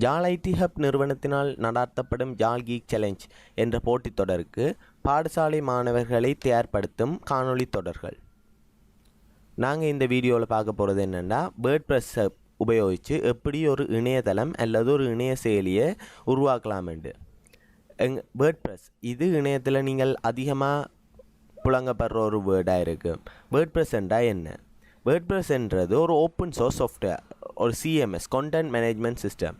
ஜால் ID hub நிறுவனத்தினால் நடாத்தப்படும் ஜால் geek challenge என்ற போட்டித் தொடருக்கு பாடசாலை மாணவர்களை தயார்படுத்தும் காணொளி தொடர்கள். நாங்கள் இந்த வீடியோவில் பார்க்க போகிறது என்னென்னா, வேர்ட்பிரஸ்ஸை உபயோகித்து எப்படி ஒரு இணையதளம் அல்லது ஒரு இணைய செயலியை உருவாக்கலாமெண்டு. வேர்ட்பிரஸ் இது இணையத்தில் நீங்கள் அதிகமாக புழங்கப்படுற ஒரு வேர்டாக இருக்குது. வேர்ட்பிரஸ் என்றால் என்ன? வேர்ட்பிரஸ் என்றது ஒரு ஓப்பன் சோர்ஸ் சாஃப்ட்வேர், ஒரு சிஎம்எஸ் கண்டென்ட் மேனேஜ்மெண்ட் சிஸ்டம்.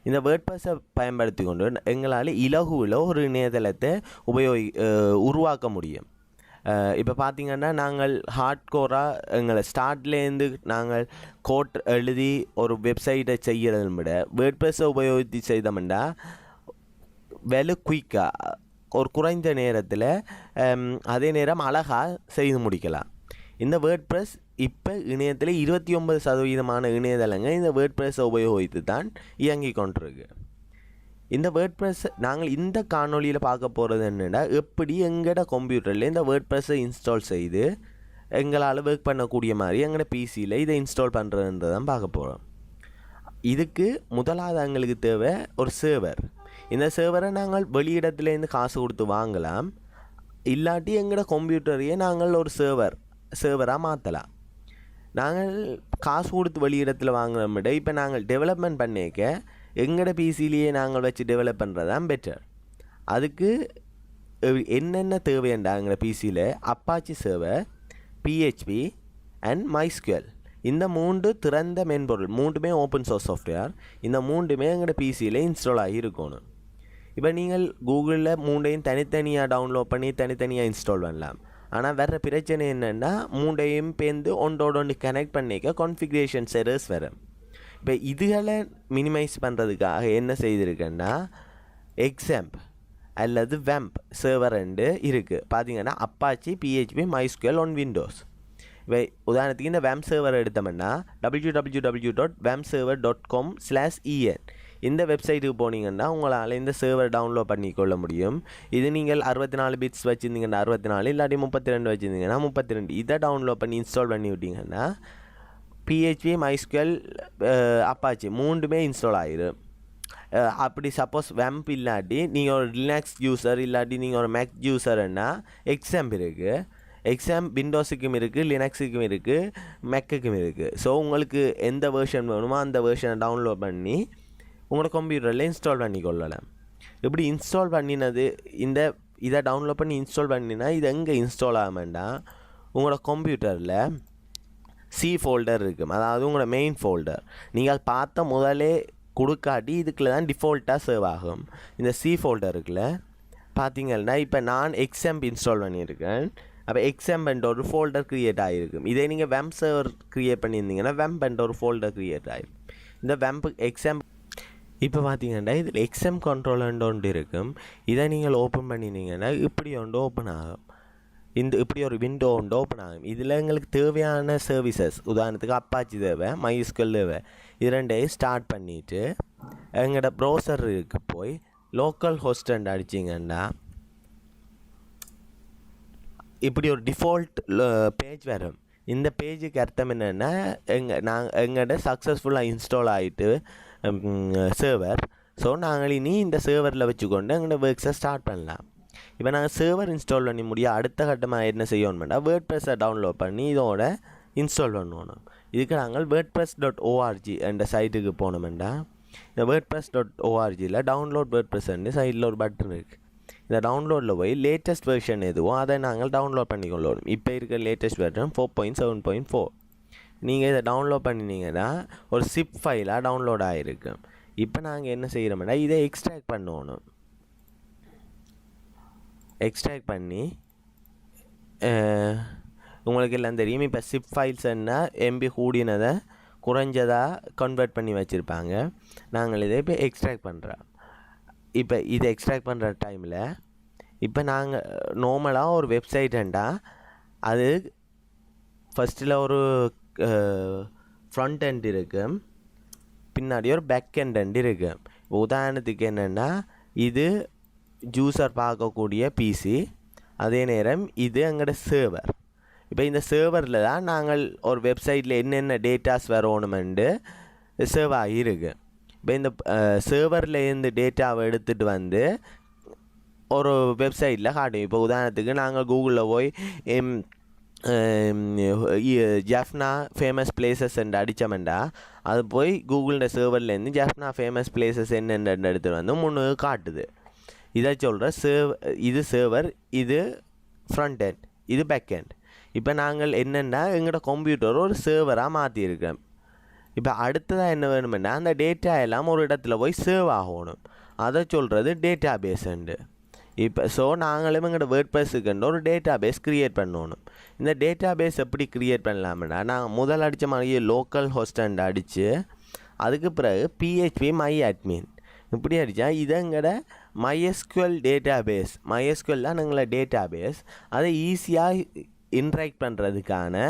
இந்த வேர்ட்பிரஸை பயன்படுத்தி கொண்டு எங்களால் இலகுவில் ஒரு இணையதளத்தை உருவாக்க முடியும். இப்போ பார்த்திங்கன்னா, நாங்கள் ஹார்ட்கோராக எங்களை ஸ்டார்ட்லேருந்து நாங்கள் கோட் எழுதி ஒரு வெப்சைட்டை செய்கிறத விட வேர்ட்பிரஸை உபயோகித்து செய்தோம்னா குயிக்காக ஒரு குறைந்த நேரத்தில் அதே நேரம் அழகாக செய்து முடிக்கலாம். இந்த வேர்ட்பிரஸ் இப்போ இணையத்தில் 29% இணையதளங்கள் இந்த வேர்ட்பிரஸை உபயோகித்து தான் இயங்கி கொண்டிருக்கு. இந்த வேர்ட்பிரஸ் நாங்கள் இந்த காணொலியில் பார்க்க போகிறது என்னென்னா, எப்படி எங்களோட கம்ப்யூட்டரில் இந்த வேர்ட்பிரஸை இன்ஸ்டால் செய்து எங்களால் ஒர்க் பண்ணக்கூடிய மாதிரி எங்களோட பிசியில் இதை இன்ஸ்டால் பண்ணுறதுன்றதை தான் பார்க்க போகிறோம். இதுக்கு முதலாவது எங்களுக்கு தேவை ஒரு சர்வர். இந்த சர்வரை நாங்கள் வெளியிடத்துலேருந்து காசு கொடுத்து வாங்கலாம், இல்லாட்டி எங்களோட கம்ப்யூட்டரையே நாங்கள் ஒரு சர்வராக மாற்றலாம். நாங்கள் காசு கொடுத்து வெளியிடத்தில் வாங்குறத விட இப்போ நாங்கள் டெவலப்மெண்ட் பண்ணிக்க எங்களோட பிசிலேயே நாங்கள் வச்சு டெவலப் பண்ணுறது தான் பெட்டர். அதுக்கு என்னென்ன தேவைண்டா எங்களோட பிசியில் அப்பாச்சி சர்வர், பிஹெச்பி அண்ட் மைஸ்குவல், இந்த 3 திறந்த மென்பொருள், 3மே ஓப்பன் சோர்ஸ் சாஃப்ட்வேர். இந்த 3மே எங்களோட பிசியில் இன்ஸ்டால் ஆகியிருக்கணும். இப்போ நீங்கள் கூகுளில் 3ஐயும் தனித்தனியாக டவுன்லோட் பண்ணி தனித்தனியாக இன்ஸ்டால் பண்ணலாம். ஆனால் வேறு பிரச்சனை என்னென்னா, 3ஐயும் பேர்ந்து ஒன்றோடு கனெக்ட் பண்ணிக்க கான்ஃபிகரேஷன் எரர்ஸ் வரும். இப்போ இதுகளை மினிமைஸ் பண்ணுறதுக்காக என்ன செய்திருக்கேன்னா, எக்ஸாம்ப் அல்லது வெம்ப் சர்வர் 2 இருக்குது. பார்த்திங்கன்னா அப்பாச்சி, பிஹெச்பி, மைஸ்குவல் ஆன் விண்டோஸ். இப்போ உதாரணத்துக்கு இந்த வெம் சர்வர் எடுத்தோம்னா www.vemserver.com/en இந்த வெப்சைட்டுக்கு போனீங்கன்னா உங்களால் இந்த சர்வர் டவுன்லோட் பண்ணிக்கொள்ள முடியும். இது நீங்கள் 64 பிட்ஸ் வச்சுருந்தீங்கன்னா 64, இல்லாட்டி 32 வச்சுருந்தீங்கன்னா 32, இதை டவுன்லோட் பண்ணி இன்ஸ்டால் பண்ணி விட்டிங்கன்னா பிஹெச்பி, மைஸ்குவல், அப்பாச்சி 3மே இன்ஸ்டால் ஆகிடும். அப்படி சப்போஸ் வெம்ப் இல்லாட்டி நீங்கள் ஒரு லினக்ஸ் யூஸர் இல்லாட்டி நீங்கள் ஒரு மேக் யூஸர்னா எக்ஸாம்ப் இருக்குது. எக்ஸாம் விண்டோஸுக்கும் இருக்குது, லினக்ஸுக்கும் இருக்குது, மேக்குக்கும் இருக்குது. ஸோ உங்களுக்கு எந்த வேர்ஷன் வேணுமோ அந்த வேர்ஷனை டவுன்லோட் பண்ணி உங்களோட கம்ப்யூட்டரில் இன்ஸ்டால் பண்ணி கொள்ளலாம். இப்படி இன்ஸ்டால் பண்ணினது இதை டவுன்லோட் பண்ணி இன்ஸ்டால் பண்ணினா இது எங்கே இன்ஸ்டால் ஆகாமண்டா உங்களோட கம்ப்யூட்டரில் சி ஃபோல்டர் இருக்கும். அதாவது உங்களோட மெயின் ஃபோல்டர் நீங்கள் பார்த்த முதலே கொடுக்காட்டி இதுக்குள்ள தான் டிஃபால்ட்டாக சேவ் ஆகும். இந்த சி ஃபோல்டருக்குள்ள பார்த்தீங்கன்னா இப்போ நான் எக்ஸாம்ப் இன்ஸ்டால் பண்ணியிருக்கேன். அப்போ எக்ஸாம்ப் என்ற ஒரு ஃபோல்டர் க்ரியேட் ஆகிருக்கும். இதே நீங்கள் வெம் சர்வர் க்ரியேட் பண்ணியிருந்தீங்கன்னா வெம்ப் என்ற ஒரு ஃபோல்டர் க்ரியேட் ஆகிருக்கும். இந்த வெம்ப் எக்ஸாம்ப் இப்போ பார்த்தீங்கன்னா இதில் எக்ஸாம் கண்ட்ரோலர் ஒன்று இருக்கும். இதை நீங்கள் ஓப்பன் பண்ணினீங்கன்னா இப்படி ஒன்று ஓப்பன் ஆகும். இப்படி ஒரு விண்டோ ஒன்று ஓப்பன் ஆகும். இதில் எங்களுக்கு தேவையான சர்வீசஸ், உதாரணத்துக்கு அப்பாச்சி தேவை, மைஸ்குவல் தேவை, இது 2ஐயும் ஸ்டார்ட் பண்ணிவிட்டு எங்களோட ப்ரௌசருக்கு போய் லோக்கல் ஹோஸ்ட் அடிச்சிங்கன்னா இப்படி ஒரு டிஃபால்ட் பேஜ் வரும். இந்த பேஜுக்கு அர்த்தம் என்னென்னா எங்களோட சக்ஸஸ்ஃபுல்லாக இன்ஸ்டால் ஆகிட்டு சர்வர். ஸோ நாங்கள் இனி இந்த சர்வரில் வச்சுக்கொண்டு எங்களோட ஒர்க்ஸை ஸ்டார்ட் பண்ணலாம். இப்போ நாங்கள் சர்வர் இன்ஸ்டால் பண்ணி அடுத்த கட்டமாக என்ன செய்யணும்னா வேர்ட்பிரஸை டவுன்லோட் பண்ணி இதோட இன்ஸ்டால் பண்ணணும். இதுக்கு நாங்கள் wordpress.org என்ற சைட்டுக்கு போனோம்னா இந்த wordpress.orgயில் டவுன்லோட் வேர்ட்பிரஸ் சைடில் ஒரு பட்டன் இருக்குது. இந்த டவுன்லோடில் போய் லேட்டஸ்ட் வெர்ஷன் எதுவோ அதை நாங்கள் டவுன்லோட் பண்ணிக்கொள்ளணும். இப்போ இருக்கிற லேட்டஸ்ட் வெர்ஷன் 4.7.4. நீங்கள் இதை டவுன்லோட் பண்ணினீங்கன்னா ஒரு zip ஃபைலாக டவுன்லோட் ஆகிருக்கு. இப்போ நாங்கள் என்ன செய்கிறோம்னா இதை எக்ஸ்ட்ராக்ட் பண்ணணும். எக்ஸ்ட்ராக்ட் பண்ணி உங்களுக்கு எல்லாம் தெரியும். இப்போ zip ஃபைல்ஸ்ன்னா எம்பி கூடினதை குறைஞ்சதாக கன்வெர்ட் பண்ணி வச்சுருப்பாங்க. நாங்கள் இதை இப்போ எக்ஸ்ட்ராக்ட் பண்ணுறோம். இப்போ இதை எக்ஸ்ட்ராக்ட் பண்ணுற டைமில் இப்போ நாங்கள் நார்மலாக ஒரு வெப்சைட்டுண்டா அது ஃபஸ்ட்டில் ஒரு ஃப்ரண்ட் எண்ட் இருக்குது, பின்னாடி ஒரு பேக் எண்ட் இருக்குது. உதாரணத்துக்கு என்னென்னா இது யூசர் பார்க்கக்கூடிய பிசி, அதே நேரம் இது எங்களோட சர்வர். இப்போ இந்த சர்வரில் தான் நாங்கள் ஒரு வெப்சைட்டில் என்னென்ன டேட்டாஸ் வரணுமெண்டு சர்வ் ஆகியிருக்கு. இப்போ இந்த சர்வர்லேருந்து டேட்டாவை எடுத்துகிட்டு வந்து ஒரு வெப்சைட்டில் காட்டும். இப்போ உதாரணத்துக்கு நாங்கள் கூகுளில் போய் ஜஃப்னா ஃபேமஸ் பிளேசஸ் என்று அடித்தோம்டா அது போய் கூகுளில் சர்வர்லேருந்து ஜஃப்னா ஃபேமஸ் பிளேசஸ் என்னென்னு எடுத்துகிட்டு வந்து முன்னுக்கு காட்டுது. இதை சொல்கிற இது சர்வர், இது ஃப்ரண்ட் எண்ட், இது பேக் எண்ட். இப்போ நாங்கள் என்னென்னா எங்களோட கம்ப்யூட்டர் ஒரு சர்வராக மாற்றியிருக்கோம். இப்போ அடுத்ததாக என்ன வேணுமென்னா அந்த டேட்டா எல்லாம் ஒரு இடத்துல போய் சேவ் ஆகணும். அதை சொல்கிறது டேட்டா பேஸுண்டு. இப்போ நாங்களும் எங்களோட வேர்ட்ப்ரெஸ்ஸுக்குன்னு ஒரு டேட்டா பேஸ் க்ரியேட் பண்ணணும். இந்த டேட்டா பேஸ் எப்படி க்ரியேட் பண்ணலாம்னா நாங்கள் முதல் அடித்த மாதிரியே லோக்கல் ஹோஸ்டண்ட் அடித்து அதுக்கு பிறகு PHP மை அட்மின் இப்படி அடித்தா இது எங்களோட MySQL டேட்டா பேஸ். MySQL தான் எங்களோட டேட்டா பேஸ். அதை ஈஸியாக இன்ட்ராக்ட் பண்ணுறதுக்கான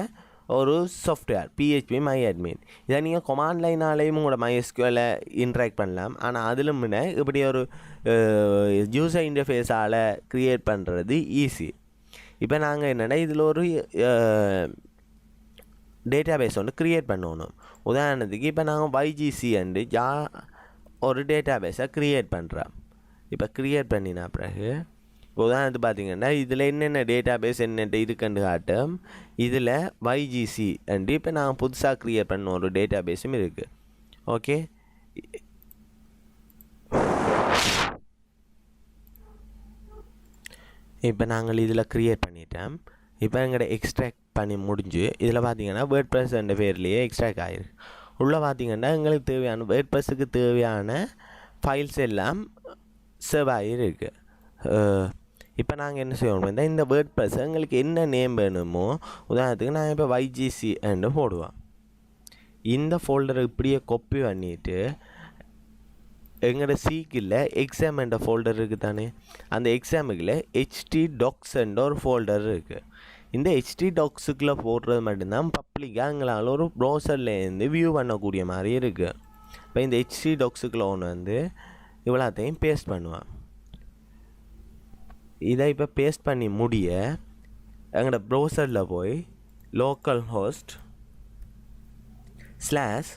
ஒரு சாஃப்ட்வேர் PHP மை அட்மின். இதை நீங்கள் கொமாண்ட் லைனாலேயும் உங்களோட MySQL இன்ட்ராக்ட் பண்ணலாம். ஆனால் அதிலும் முன்ன இப்படி ஒரு யூசர் இன்டர்ஃபேஸால் க்ரியேட் பண்ணுறது ஈஸி. இப்போ நாங்கள் என்னென்னா இதில் ஒரு டேட்டா பேஸ் ஒன்று க்ரியேட் பண்ணணும். உதாரணத்துக்கு இப்போ நாங்கள் YGC அண்டு ஒரு டேட்டா பேஸை க்ரியேட் பண்ணுறோம். இப்போ க்ரியேட் பண்ணினா பிறகு உதாரணத்துக்கு பார்த்தீங்கன்னா இதில் என்னென்ன டேட்டா பேஸ் என்னென்ன இருக்குன்னு காட்டும். இதில் YGC அண்டு இப்போ நாங்கள் புதுசாக க்ரியேட் பண்ண ஒரு டேட்டா பேஸும் இருக்குது. ஓகே, இப்போ நாங்கள் இதில் க்ரியேட் பண்ணிட்டோம். இப்போ எங்கள்கிட்ட எக்ஸ்ட்ராக்ட் பண்ணி முடிஞ்சு இதில் பார்த்தீங்கன்னா வேர்ட்ப்ரெஸ் என்ற பேர்லேயே எக்ஸ்ட்ராக்ட் ஆகிருக்கு. உள்ளே பார்த்தீங்கன்னா எங்களுக்கு தேவையான வேர்ட்ப்ரெஸ்ஸுக்கு தேவையான ஃபைல்ஸ் எல்லாம் சேவ் ஆகிருக்கு. இப்போ நாங்கள் என்ன செய்வோம், இந்த வேர்ட்ப்ரெஸ் எங்களுக்கு என்ன நேம் வேணுமோ உதாரணத்துக்கு நாங்கள் இப்போ YGC என்று போடுவோம். இந்த ஃபோல்டரை இப்படியே காப்பி பண்ணிவிட்டு எங்களோட சீக்கில் எக்ஸாம் என்ற ஃபோல்டர் இருக்குது தானே, அந்த எக்ஸாமுக்குள்ள htdocs என்ற ஒரு ஃபோல்டர் இருக்குது. இந்த htdocsக்குள்ளே போடுறது மட்டும்தான் பப்ளிக்காக எங்களால் ஒரு ப்ரௌசர்லேருந்து வியூ பண்ணக்கூடிய மாதிரி இருக்குது. இப்போ இந்த htdocsக்குள்ளே ஒன்று வந்து இவ்வளோத்தையும் பேஸ்ட் பண்ணுவான். இதை இப்போ பேஸ்ட் பண்ணி முடிய எங்களோட ப்ரௌசரில் போய் லோக்கல் ஹோஸ்ட் ஸ்லாஷ்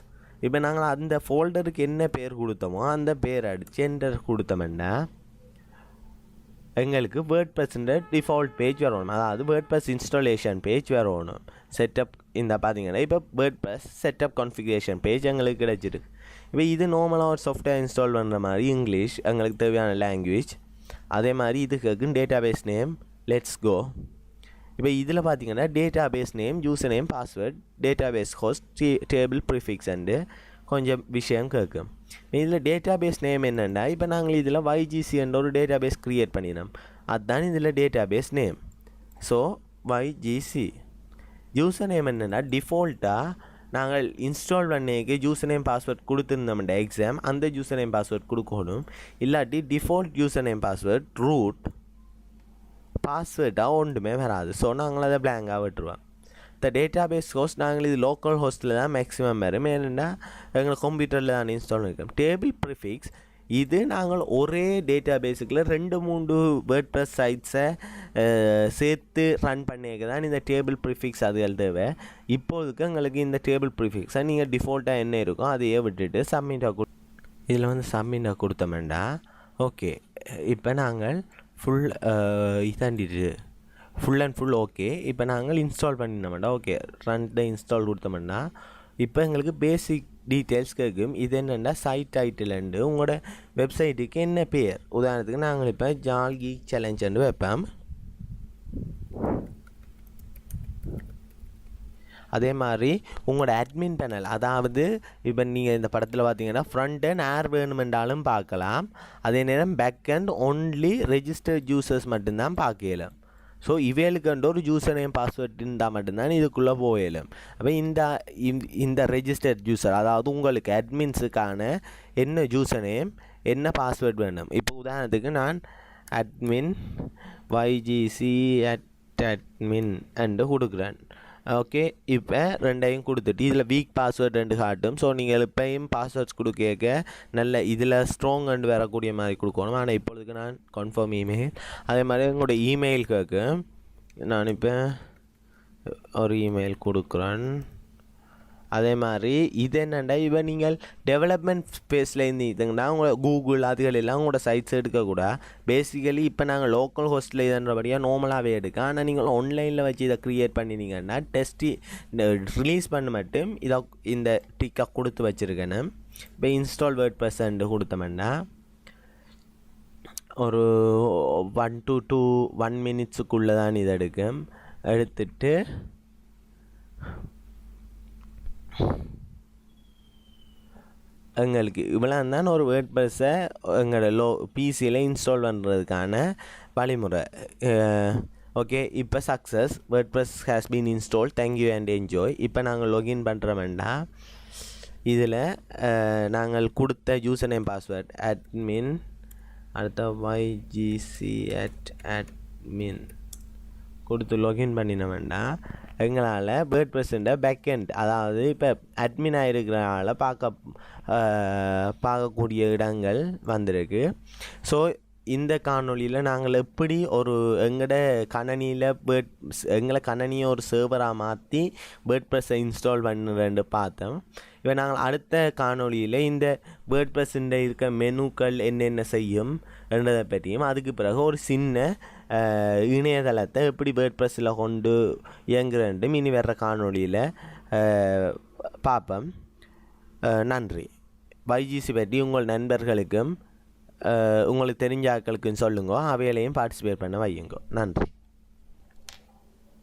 இப்போ நாங்கள் அந்த ஃபோல்டருக்கு என்ன பேர் கொடுத்தோமோ அந்த பேர் அடித்து என்டர் கொடுத்தோம்னா எங்களுக்கு வேர்ட்ப்ரெஸ்ஸுன்ற டிஃபால்ட் பேஜ் வரணும். அதாவது வேர்ட்ப்ரெஸ் இன்ஸ்டாலேஷன் பேஜ் வரணும். செட்டப் இந்த பார்த்தீங்கன்னா இப்போ வேர்ட்ப்ரெஸ் செட்டப் கான்ஃபிகரேஷன் பேஜ் எங்களுக்கு கிடச்சிருக்கு. இப்போ இது நார்மலாக ஒரு சாஃப்ட்வேர் இன்ஸ்டால் பண்ணுற மாதிரி இங்கிலீஷ் எங்களுக்கு தேவையான லாங்குவேஜ். அதே மாதிரி இதுக்கு database name let's go. இப்போ இதில் பார்த்தீங்கன்னா database name, user name, password, database host, table prefix and கொஞ்சம் விஷயம் கேட்கும். இதில் டேட்டா பேஸ் நேம் என்னென்னா இப்போ நாங்கள் இதில் YGC என்ற ஒரு டேட்டா பேஸ் க்ரியேட் பண்ணினோம். அதுதான் இதில் database name. So YGC. User name என்னென்னா டிஃபால்ட்டாக நாங்கள் இன்ஸ்டால் பண்ணிக்கு யூசர் நேம் பாஸ்வேர்ட் கொடுத்துருந்தோம்டா எக்ஸாம் அந்த யூசர் நேம் பாஸ்வேர்ட் கொடுக்கணும். இல்லாட்டி default user name password root பாஸ்வேர்டாக ஒன்றுமே வராது. ஸோ நாங்கள் அதை பிளாங்காக விட்டுருவோம். இந்த டேட்டா பேஸ் ஹோஸ்ட் நாங்கள் இது லோக்கல் ஹோஸ்ட்டில் தான் மேக்ஸிமம் வரும். ஏன்னா எங்கள் கம்ப்யூட்டரில் தான் இன்ஸ்டால் பண்ணியிருக்கோம். டேபிள் ப்ரிஃபிக்ஸ் இது நாங்கள் ஒரே டேட்டா பேஸுக்குள்ள 2-3 வேர்ட்ப்ரெஸ் சைட்ஸை சேர்த்து ரன் பண்ணிக்க தான் இந்த டேபிள் ப்ரிஃபிக்ஸ் அதுகள் தேவை. இப்போதுக்கு எங்களுக்கு இந்த டேபிள் ப்ரிஃபிக்ஸை நீங்கள் டிஃபால்ட்டாக என்ன இருக்கும் அதையே விட்டுட்டு சப்மிட்டாக இதில் வந்து சப்மிட்டாக கொடுத்தோம்டா ஓகே. இப்போ நாங்கள் இதாண்டிட்டு ஃபுல் அண்ட் ஃபுல் ஓகே. இப்போ நாங்கள் இன்ஸ்டால் பண்ணினோம்டா ஓகே ரன் இன்ஸ்டால் கொடுத்தோம்னா இப்போ எங்களுக்கு பேசிக் டீட்டெயில்ஸ் கேட்கும். இது என்னென்னா சைட் டைட்டில்ண்டு உங்களோட வெப்சைட்டுக்கு என்ன பேர். உதாரணத்துக்கு நாங்கள் இப்போ ஜால் கீக் சேலஞ்சுன்னு வைப்போம். அதே மாதிரி உங்களோட அட்மின் பேனல், அதாவது இப்போ நீங்கள் இந்த படத்தில் பார்த்தீங்கன்னா ஃப்ரண்ட் அண்ட் ஏர் வேணுமென்றாலும் பார்க்கலாம். அதே நேரம் backend only registered users மட்டும்தான் பார்க்கலாம். ஸோ இவைகளுக்கு ஒரு யூசர் நேம் பாஸ்வேர்ட் இருந்தால் மட்டும்தான் இதுக்குள்ளே போயிடும். அப்போ இந்த ரெஜிஸ்டர்ட் யூசர், அதாவது உங்களுக்கு அட்மின்ஸுக்கான என்ன யூசர் நேம் என்ன பாஸ்வேர்ட் வேணும். இப்போ உதாரணத்துக்கு நான் அட்மின் YGC @admin அண்டு கொடுக்குறேன். ஓகே, இப்போ ரெண்டையும் கொடுத்துட்டு இதில் வீக் பாஸ்வேர்ட் 2 காட்டும். ஸோ நீங்கள் எப்பயும் பாஸ்வேர்ட்ஸ் கொடுக்க நல்ல இதில் ஸ்ட்ராங் அண்டு வரக்கூடிய மாதிரி கொடுக்கணும். ஆனால் இப்பொழுதுக்கு நான் கன்ஃபார்ம் இமெயில், அதே மாதிரி உங்களோட இமெயில் கேட்கும். நான் இப்போ ஒரு இமெயில் கொடுக்குறேன். அதே மாதிரி இது என்னென்னா இப்போ நீங்கள் டெவலப்மெண்ட் ஸ்பேஸில் இருந்தீங்கன்னா உங்களை கூகுள் அதுகளெல்லாம் உங்களோட சைட்ஸ் எடுக்கக்கூட பேசிக்கலி இப்போ நாங்கள் லோக்கல் ஹோஸ்ட்டில் இதுன்றபடியாக நார்மலாகவே எடுக்க. ஆனால் நீங்கள் ஆன்லைனில் வச்சு இதை க்ரியேட் பண்ணினீங்கன்னா டெஸ்ட்டு ரிலீஸ் பண்ண மட்டும் இதை இந்த டிக்கை கொடுத்து வச்சுருக்கேன். இப்போ இன்ஸ்டால் வேர்ட் ப்ரெஸ்ன்னு கொடுத்தோம்னா ஒரு 1 to 1 minutes தான் இது எடுக்கும். எடுத்துட்டு எங்களுக்கு இவ்வளோ தான் ஒரு வேர்ட் ப்ரெஸ்ஸை எங்களோட பிசியில் இன்ஸ்டால் பண்ணுறதுக்கான வழிமுறை. ஓகே, இப்போ success word press has been install, thank you and enjoy. இப்போ நாங்கள் லாகின் பண்ணுறோம்னா இதில் நாங்கள் கொடுத்த யூசர் நேம் பாஸ்வேர்ட் அட்மின் அடுத்த ygc@admin கொடுத்து லாகின் பண்ணினோம்னா எங்களால் வேர்ட் ப்ரெஸ்ஸுன்ற பேக்கெண்ட், அதாவது இப்போ அட்மினாக இருக்கிறனால பார்க்கக்கூடிய இடங்கள் வந்திருக்கு. ஸோ இந்த காணொலியில் நாங்கள் எப்படி ஒரு எங்களோட கணனியில் எங்களை கணனியை ஒரு சர்வராக மாற்றி வேர்ட் ப்ரெஸ்ஸை இன்ஸ்டால் பண்ணுறேன்னு பார்த்தோம். இப்போ நாங்கள் அடுத்த காணொலியில் இந்த வேர்ட் ப்ரெஸ்ஸுன்ற இருக்க மெனுக்கள் என்னென்ன செய்யும் என்றதை பற்றியும், அதுக்கு பிறகு ஒரு சின்ன இணையதளத்தை எப்படி வேர்ட் ப்ரெஸ்ஸில் கொண்டு இயங்குறேன்ட்டும் இனி வர்ற காணொலியில் பார்ப்போம். நன்றி. YGC பற்றி உங்கள் நண்பர்களுக்கும் உங்களுக்கு தெரிஞ்ச ஆட்களுக்கும் சொல்லுங்க, அவையிலையும் பார்ட்டிசிபேட் பண்ண வையுங்க. நன்றி.